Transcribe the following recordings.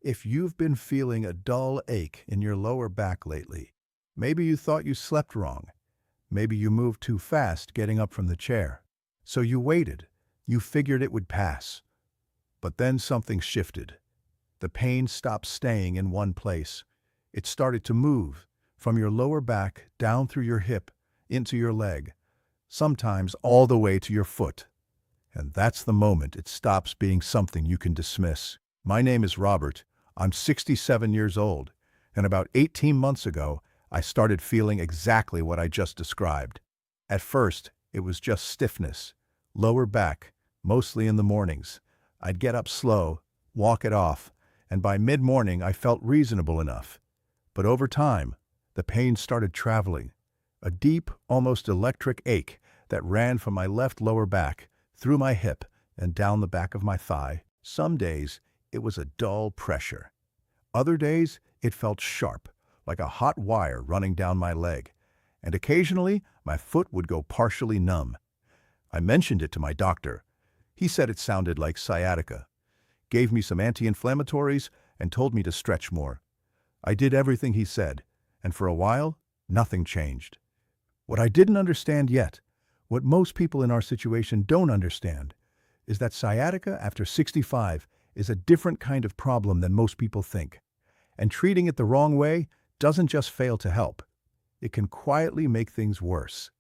If you've been feeling a dull ache in your lower back lately, maybe you thought you slept wrong, maybe you moved too fast getting up from the chair, so you waited, you figured it would pass. But then something shifted. The pain stopped staying in one place. It started to move from your lower back down through your hip, into your leg, sometimes all the way to your foot. And that's the moment it stops being something you can dismiss. My name is Robert. I'm 67 years old, and about 18 months ago, I started feeling exactly what I just described. At first, it was just stiffness, lower back, mostly in the mornings. I'd get up slow, walk it off, and by mid-morning I felt reasonable enough. But over time, the pain started traveling, a deep, almost electric ache that ran from my left lower back, through my hip, and down the back of my thigh. Some days, it was a dull pressure. Other days, it felt sharp, like a hot wire running down my leg, and occasionally, my foot would go partially numb. I mentioned it to my doctor. He said it sounded like sciatica, gave me some anti-inflammatories, and told me to stretch more. I did everything he said, and for a while, nothing changed. What I didn't understand yet, what most people in our situation don't understand, is that sciatica after 65 is a different kind of problem than most people think. And treating it the wrong way doesn't just fail to help. It can quietly make things worse.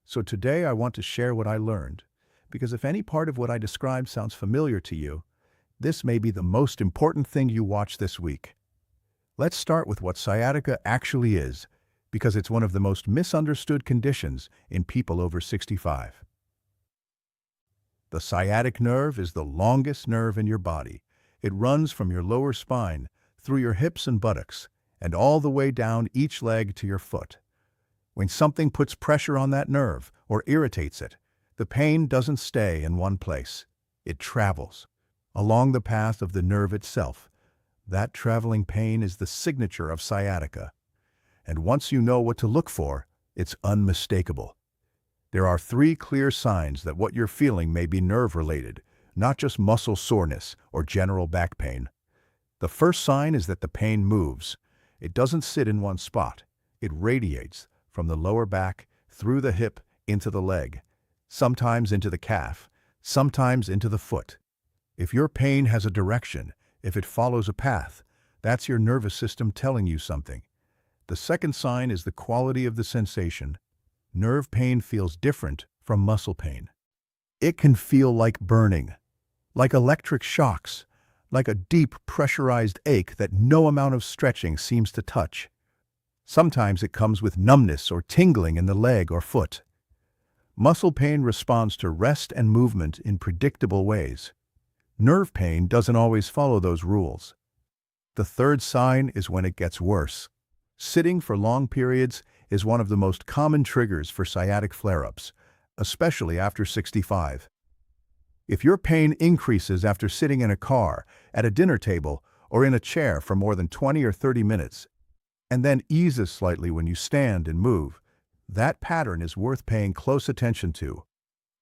So today I want to share what I learned, because if any part of what I described sounds familiar to you, this may be the most important thing you watch this week. Let's start with what sciatica actually is, because it's one of the most misunderstood conditions in people over 65. The sciatic nerve is the longest nerve in your body. It runs from your lower spine, through your hips and buttocks, and all the way down each leg to your foot. When something puts pressure on that nerve or irritates it, the pain doesn't stay in one place. It travels along the path of the nerve itself. That traveling pain is the signature of sciatica. And once you know what to look for, it's unmistakable. There are 3 clear signs that what you're feeling may be nerve-related, not just muscle soreness or general back pain. The first sign is that the pain moves. It doesn't sit in one spot. It radiates from the lower back, through the hip, into the leg, sometimes into the calf, sometimes into the foot. If your pain has a direction, if it follows a path, that's your nervous system telling you something. The second sign is the quality of the sensation. Nerve pain feels different from muscle pain. It can feel like burning, like electric shocks, like a deep pressurized ache that no amount of stretching seems to touch. Sometimes it comes with numbness or tingling in the leg or foot. Muscle pain responds to rest and movement in predictable ways. Nerve pain doesn't always follow those rules. The third sign is when it gets worse. Sitting for long periods is one of the most common triggers for sciatic flare-ups, especially after 65. If your pain increases after sitting in a car, at a dinner table, or in a chair for more than 20 or 30 minutes, and then eases slightly when you stand and move, that pattern is worth paying close attention to,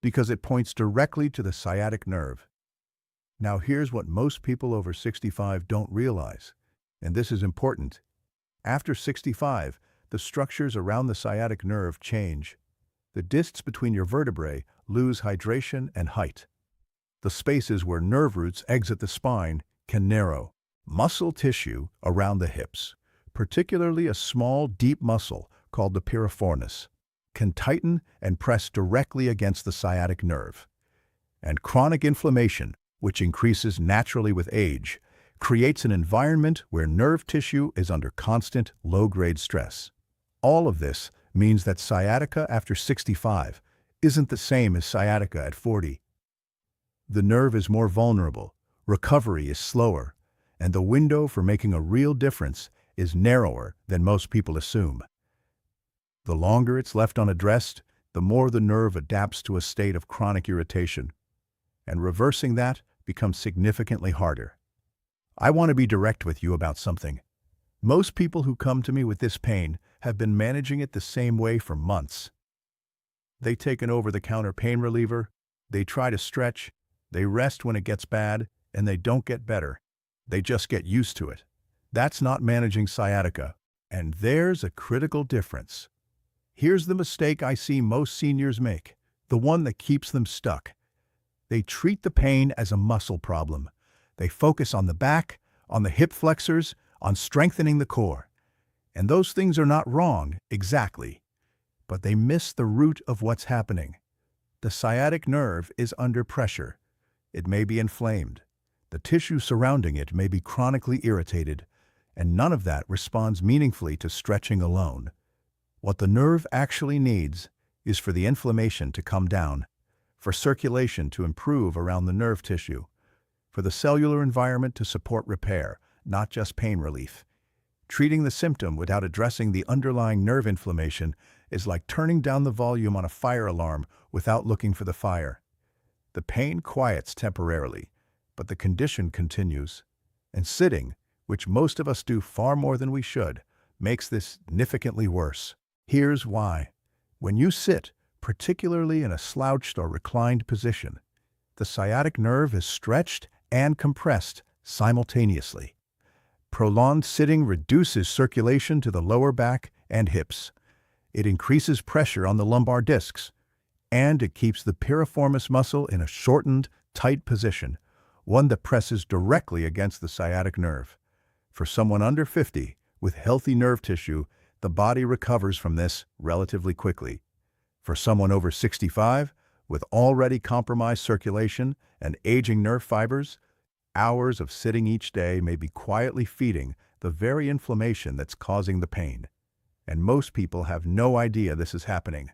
because it points directly to the sciatic nerve. Now here's what most people over 65 don't realize, and this is important. After 65, the structures around the sciatic nerve change. The discs between your vertebrae lose hydration and height. The spaces where nerve roots exit the spine can narrow. Muscle tissue around the hips, particularly a small, deep muscle called the piriformis, can tighten and press directly against the sciatic nerve. And chronic inflammation, which increases naturally with age, creates an environment where nerve tissue is under constant, low-grade stress. All of this means that sciatica after 65 isn't the same as sciatica at 40. The nerve is more vulnerable, recovery is slower, and the window for making a real difference is narrower than most people assume. The longer it's left unaddressed, the more the nerve adapts to a state of chronic irritation, and reversing that becomes significantly harder. I want to be direct with you about something. Most people who come to me with this pain have been managing it the same way for months. They take an over-the-counter pain reliever, they try to stretch, they rest when it gets bad, and they don't get better. They just get used to it. That's not managing sciatica. And there's a critical difference. Here's the mistake I see most seniors make, the one that keeps them stuck. They treat the pain as a muscle problem. They focus on the back, on the hip flexors, on strengthening the core. And those things are not wrong, exactly. But they miss the root of what's happening. The sciatic nerve is under pressure. It may be inflamed. The tissue surrounding it may be chronically irritated, and none of that responds meaningfully to stretching alone. What the nerve actually needs is for the inflammation to come down, for circulation to improve around the nerve tissue, for the cellular environment to support repair, not just pain relief. Treating the symptom without addressing the underlying nerve inflammation is like turning down the volume on a fire alarm without looking for the fire. The pain quiets temporarily, but the condition continues. And sitting, which most of us do far more than we should, makes this significantly worse. Here's why. When you sit, particularly in a slouched or reclined position, the sciatic nerve is stretched and compressed simultaneously. Prolonged sitting reduces circulation to the lower back and hips. It increases pressure on the lumbar discs, and it keeps the piriformis muscle in a shortened, tight position, one that presses directly against the sciatic nerve. For someone under 50 with healthy nerve tissue, the body recovers from this relatively quickly. For someone over 65 with already compromised circulation and aging nerve fibers, hours of sitting each day may be quietly feeding the very inflammation that's causing the pain. And most people have no idea this is happening.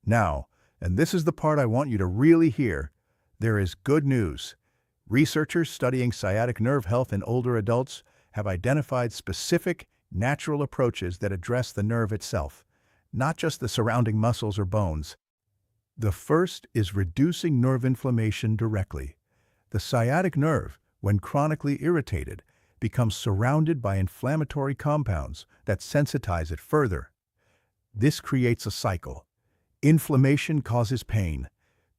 Now, and this is the part I want you to really hear, there is good news. Researchers studying sciatic nerve health in older adults have identified specific, natural approaches that address the nerve itself, not just the surrounding muscles or bones. The first is reducing nerve inflammation directly. The sciatic nerve, when chronically irritated, becomes surrounded by inflammatory compounds that sensitize it further. This creates a cycle. Inflammation causes pain.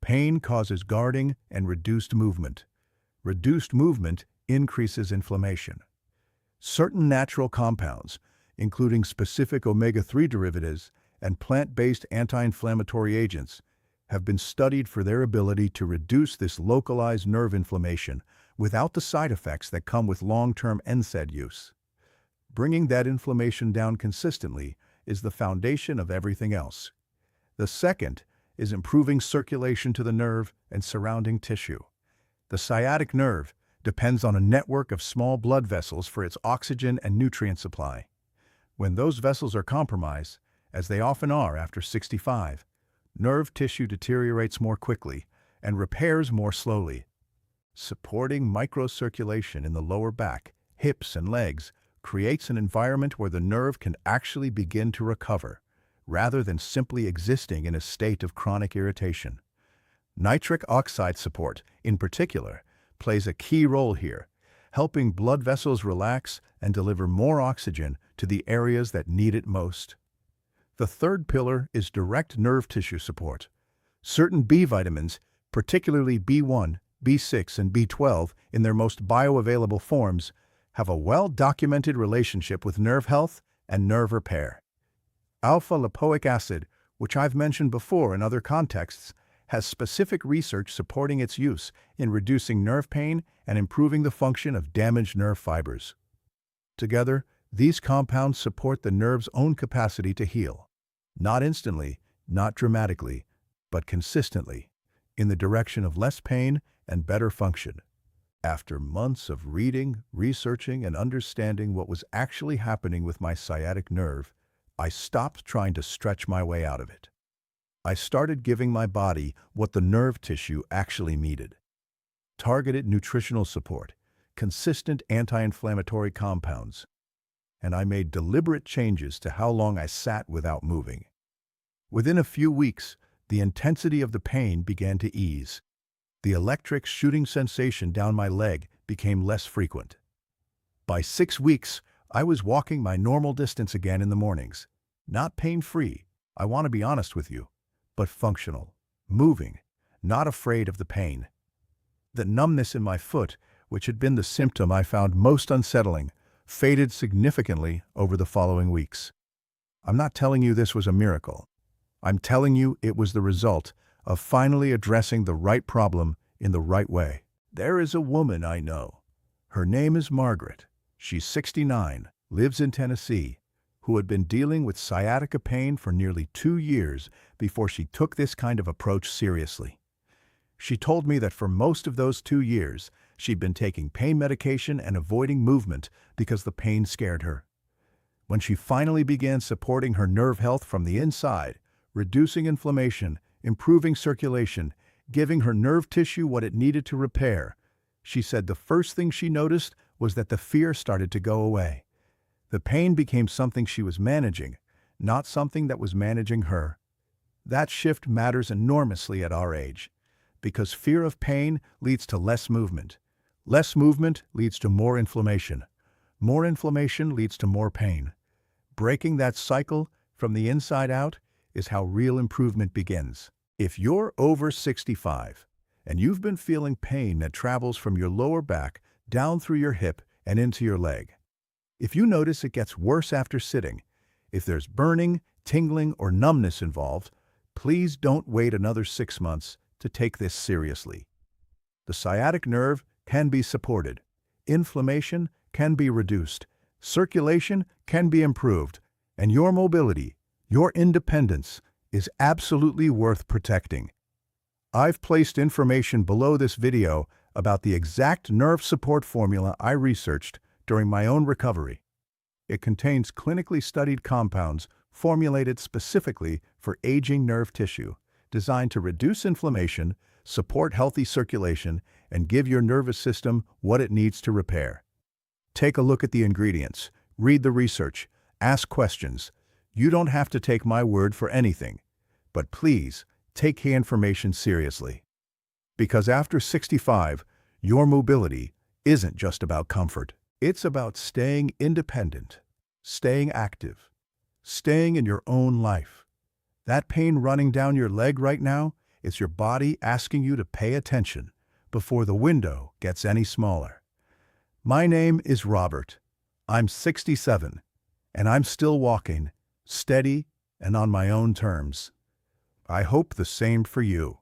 Pain causes guarding and reduced movement. Reduced movement increases inflammation. Certain natural compounds, including specific omega-3 derivatives and plant-based anti-inflammatory agents, have been studied for their ability to reduce this localized nerve inflammation without the side effects that come with long-term NSAID use. Bringing that inflammation down consistently is the foundation of everything else. The second is improving circulation to the nerve and surrounding tissue. The sciatic nerve depends on a network of small blood vessels for its oxygen and nutrient supply. When those vessels are compromised, as they often are after 65, nerve tissue deteriorates more quickly and repairs more slowly. Supporting microcirculation in the lower back, hips, and legs creates an environment where the nerve can actually begin to recover, rather than simply existing in a state of chronic irritation. Nitric oxide support, in particular, plays a key role here, helping blood vessels relax and deliver more oxygen to the areas that need it most. The third pillar is direct nerve tissue support. Certain B vitamins, particularly B1, B6, and B12 in their most bioavailable forms, have a well-documented relationship with nerve health and nerve repair. Alpha-lipoic acid, which I've mentioned before in other contexts, has specific research supporting its use in reducing nerve pain and improving the function of damaged nerve fibers. Together, these compounds support the nerve's own capacity to heal, not instantly, not dramatically, but consistently, in the direction of less pain and better function. After months of reading, researching, and understanding what was actually happening with my sciatic nerve, I stopped trying to stretch my way out of it. I started giving my body what the nerve tissue actually needed. Targeted nutritional support, consistent anti-inflammatory compounds, and I made deliberate changes to how long I sat without moving. Within a few weeks, the intensity of the pain began to ease. The electric shooting sensation down my leg became less frequent. By 6 weeks, I was walking my normal distance again in the mornings. Not pain-free, I want to be honest with you, but functional, moving, not afraid of the pain. The numbness in my foot, which had been the symptom I found most unsettling, faded significantly over the following weeks. I'm not telling you this was a miracle. I'm telling you it was the result of finally addressing the right problem in the right way. There is a woman I know. Her name is Margaret. She's 69, lives in Tennessee, who had been dealing with sciatica pain for nearly 2 years before she took this kind of approach seriously. She told me that for most of those 2 years, she'd been taking pain medication and avoiding movement because the pain scared her. When she finally began supporting her nerve health from the inside, reducing inflammation, improving circulation, giving her nerve tissue what it needed to repair, she said the first thing she noticed was that the fear started to go away. The pain became something she was managing, not something that was managing her. That shift matters enormously at our age, because fear of pain leads to less movement. Less movement leads to more inflammation. More inflammation leads to more pain. Breaking that cycle from the inside out is how real improvement begins. If you're over 65 and you've been feeling pain that travels from your lower back down through your hip and into your leg, if you notice it gets worse after sitting, if there's burning, tingling, or numbness involved, please don't wait another 6 months to take this seriously. The sciatic nerve can be supported. Inflammation can be reduced. Circulation can be improved. And your mobility, your independence, is absolutely worth protecting. I've placed information below this video about the exact nerve support formula I researched during my own recovery. It contains clinically studied compounds formulated specifically for aging nerve tissue, designed to reduce inflammation, support healthy circulation, and give your nervous system what it needs to repair. Take a look at the ingredients, read the research, ask questions. You don't have to take my word for anything, but please take the information seriously. Because after 65, your mobility isn't just about comfort. It's about staying independent, staying active, staying in your own life. That pain running down your leg right now is your body asking you to pay attention before the window gets any smaller. My name is Robert. I'm 67, and I'm still walking, steady and on my own terms. I hope the same for you.